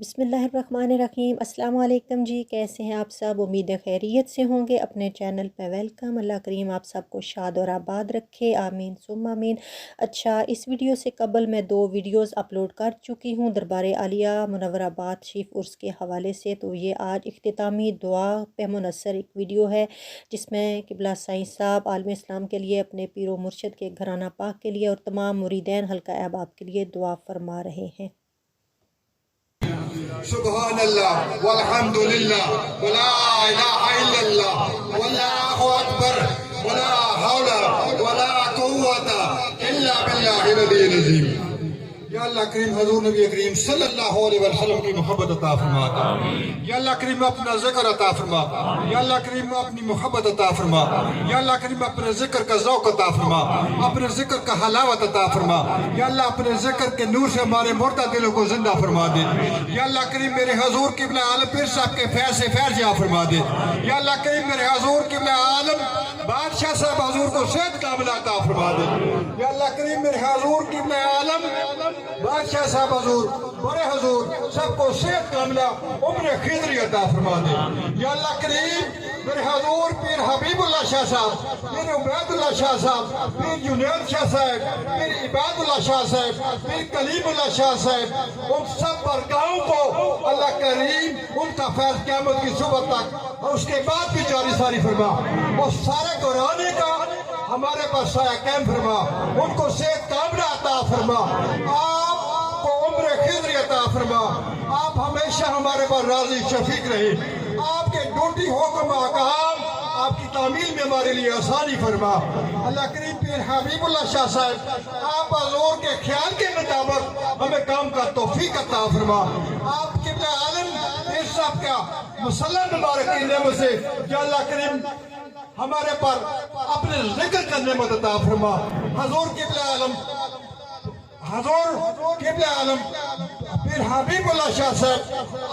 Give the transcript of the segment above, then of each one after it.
बिस्मिल्लाहिर्रहमानिर्रहीम। अस्सलाम वालेकुम जी, कैसे हैं आप सब? उम्मीद है खैरियत से होंगे। अपने चैनल पे वेलकम। अल्लाह करीम आप सबको शाद और आबाद रखे, आमीन सुम्मा आमीन। अच्छा, इस वीडियो से कबल मैं 2 वीडियोस अपलोड कर चुकी हूँ दरबार आलिया मुनव्वराबाद शरीफ उर्स के हवाले से। तो ये आज इख्तितामी दुआ पे मुनस्सर एक वीडियो है जिसमें क़िबला साईं साहब आलम इस्लाम के लिए, अपने पीर व मुर्शद के घराना पाक के लिए और तमाम मुरीदैन हल्का अहबाब के लिए दुआ फरमा रहे हैं। सुभान अल्लाह वल्हम्दुलिल्लाह वला इलाहा इल्लल्लाह वल्लाहु अकबर वला हौला वला कुव्वता इल्ला बिल्लाहिल अलील अज़ीम। या अल्लाह करीम हजूर नबी करीम सल्लल्लाहु अलैहि वसल्लम की मोहब्बत अता फरमा। या अल्लाह करीम अपना जिक्र अता फरमा। या अल्लाह करीम अपनी मोहब्बत अता फरमा। या अल्लाह करीम अपने जिक्र का ज़ौक़ अता फरमा, अपने जिक्र का हलावत अता फरमा। या अल्लाह अपने जिक्र के नूर से हमारे मुर्दा दिलों को जिंदा फरमा दे। या अल्लाह करीम मेरे हजूर क़िबला आलम पीर साहब के फैज़ से फैज़ या फरमा दे। या अल्लाह करीम मेरे हजूर क़िबला आलम बादशाह साहब हजूर को सेहत कामिला अता फरमा दे। या अल्लाह करीम मेरे हजूर क़िबला आलम बादशाह साहब हजूर बड़े हजूर सबको सेहत कामिला उम्र खिदरी अता फरमा दे। या अल्लाह करीम मेरे हजूर पीर हबीबुल्लाह शाह साहब, पीर उबैदुल्लाह शाह साहब, पीर जुनैद शाह साहब, पीर इबादुल्लाह शाह साहब, पीर कलीमुल्लाह शाह साहब, उन सब बरगाहों को अल्लाह करीम उनका फैज़ क़यामत की सुबह तक और उसके बाद भी जारी सारी फरमा। और सारे कुरान का हमारे पास साया कायम फरमा, उनको सेहत कामिला अता फरमा, आपको उम्र खिदरी अता फरमा। आप हमेशा हमारे पर राजी शफीक रहे। आपके ड्यूटी हुक्म अहकाम आपकी तामील में हमारे लिए आसानी फरमा। अल्लाह करीम पीर हबीबुल्लाह शाह साहब आप हजूर के ख्याल के मुताबिक हमें काम का तौफीक अता फरमा। आप क़िबला आलम पीर साहब का मुसल्लम मुबारक की नेमत से या अल्लाह करीम हमारे पर अपने जिक्र करने में अता फरमा। हजूर क़िबला आलम पीर हबीबुल्लाह शाह साहब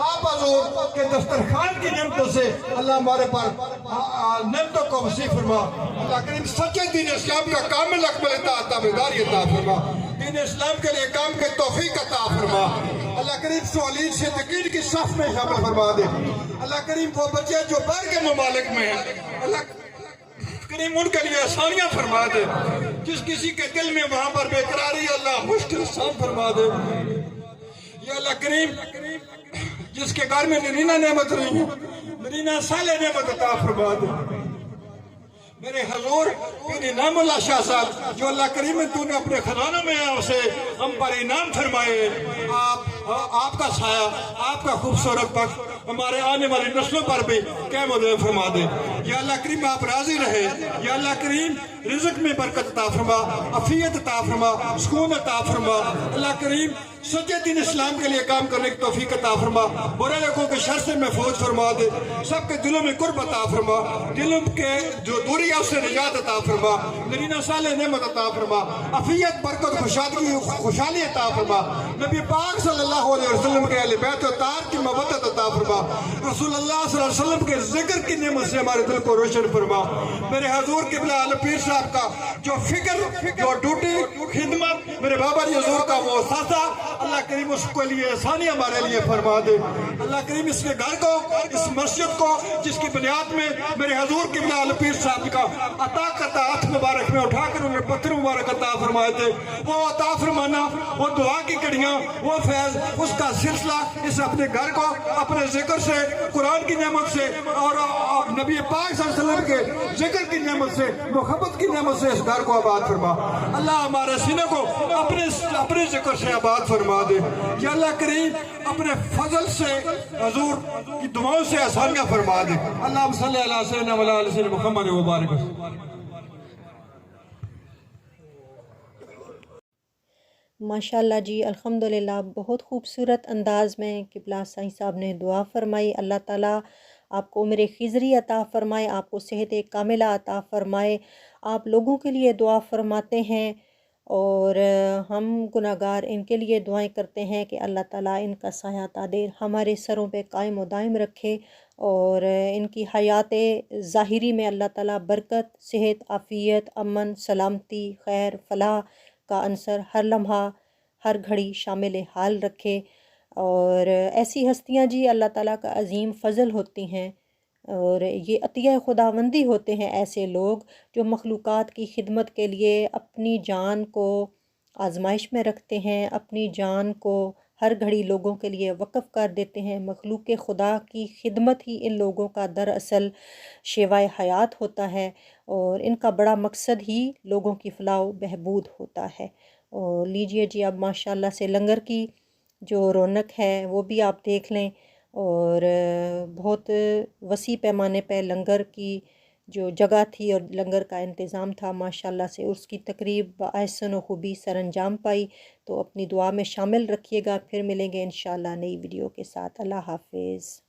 आप हजूर के दस्तरखान की नेमतों से अल्लाह हमारे पर नेमतों को वसी फरमा। अल्लाह करीम सच्चे दीन इस्लाम का कामिल अकमल ताबेदारी अता फरमा। दीन इस्लाम के लिए काम के तौफीक अता फरमा। अल्लाह करीम सोलीन सिद्दीकीन की सफ में शामिल फरमा दे। अल्लाह करीम वो बच्चे जो बाहर के ममालिक में हैं, अल्लाह करीम उनके लिए आसानियां फरमा दे। जिस किसी के दिल में वहां पर बेकरारी अल्लाह मुश्किल आसान फरमा दे। या अल्लाह करीम जिसके घर में नरीना नेमत नहीं है, नरीना साले नेमत अता फरमा दे। मेरे हजूर पीर इनामुल्लाह शाह साहब जो अल्लाह करीम तूने अपने खजानों में है उसे हम पर इनाम फरमाए। आपका साया, आपका खूबसूरत पक्ष हमारे आने वाली नस्लों पर भी क्या मदद फरमा दे। या अल्लाह करीम आप राजी रहे। या अल्लाह करीम रिज़्क़ में बरकत अता फरमा, अफियत अता फरमा, सुकून अता फरमा। अल्लाह करीम सच्चे दीन इस्लाम के लिए काम करने की तौफीक अता फरमा। बुरे लोगों के शर से महफूज फरमा दे। सबके दिलों में कुर्ब अता फरमा, दिलों के जो दूरी है उससे निजात अता फरमा। नरीना साले नेमत अता फरमा, अफियत बरकत खुशहाली अता फरमा। नबी पाक सल्लल्लाहु अलैहि वसल्लम के अहले बैत तार की मोहब्बत अता फरमा। रसूलुल्लाह सल्लल्लाहु अलैहि वसल्लम के जिक्र की नेमत से हमारे दिल को रोशन फरमा। मेरे हजूर क़िबला आलम पीर साहब का जो फिक्र, जो ड्यूटी, खिदमत मेरे बाबा जी हजूर का वो सासा अल्लाह करीम उसके लिए आसानी हमारे लिए फरमा दे। अल्लाह करीम इसके घर को, इस मस्जिद को जिसकी बुनियाद में मेरे हजूर क़िबला आलम पीर साहब का अता करता हाथ मुबारक में उठाकर उन्हें पत्थर मुबारक अता फरमाए थे, वो अता फरमाना, वो दुआ की कड़ियाँ, वो फैज़, उसका सिलसिला इस अपने घर को अपने जिक्र से, कुरान की नेमत से और नबी पाक सल्लल्लाहु अलैहि वसल्लम के जिक्र की नेमत से, मोहब्बत की नेमत से इस घर को आबाद फरमा। अल्लाह हमारे सीने को अपने जिक्र से आबाद फरमा दे। या अल्लाह करीम अपने फजल से हजूर की दुआओं से आसानियां फरमा दे। अल्लाह सल्लल्लाहु अलैहि वसल्लम व अला सय्यिदना मुहम्मद व बारिक वसल्लम। माशाल्लाह जी, अल्हम्दुलिल्लाह, बहुत खूबसूरत अंदाज़ में क़िबला साईं साहब ने दुआ फरमाई। अल्लाह ताला आपको उम्र खिज़री अता फ़रमाए, आपको सेहत कामिला अता फ़रमाए। आप लोगों के लिए दुआ फरमाते हैं और हम गुनाहगार इनके लिए दुआएं करते हैं कि अल्लाह ताला इनका साया तादेर हमारे सरों पे कायम व दायम रखे और इनकी हयात ज़ाहिरी में अल्लाह ताला बरकत, सेहत, आफ़ियत, अमन, सलामती, खैर, फलाह का अंसर हर लम्हा हर घड़ी शामिल हाल रखे। اور ایسی ہستیاں جی اللہ تعالیٰ کا عظیم فضل ہوتی ہیں، اور یہ عطیہ خداوندی ہوتے ہیں ایسے لوگ جو مخلوقات کی خدمت کے لیے اپنی جان کو آزمائش میں رکھتے ہیں، اپنی جان کو ہر گھڑی لوگوں کے لیے وقف کر دیتے ہیں۔ مخلوق خدا کی خدمت ہی ان لوگوں کا دراصل شیوائے حیات ہوتا ہے، اور ان کا بڑا مقصد ہی لوگوں کی فلاح و بہبود ہوتا ہے۔ اور لیجئے جی اب ماشاءاللہ سے لنگر کی جو رونق ہے وہ بھی آپ دیکھ لیں، اور بہت وسیع پیمانے پہ لنگر کی جو جگہ تھی اور لنگر کا انتظام تھا، ماشاءاللہ سے اس کی تقریب بآحسن و خوبی سر انجام پائی۔ تو اپنی دعا میں شامل رکھیے گا، پھر ملیں گے انشاءاللہ نئی ویڈیو کے ساتھ۔ اللہ حافظ۔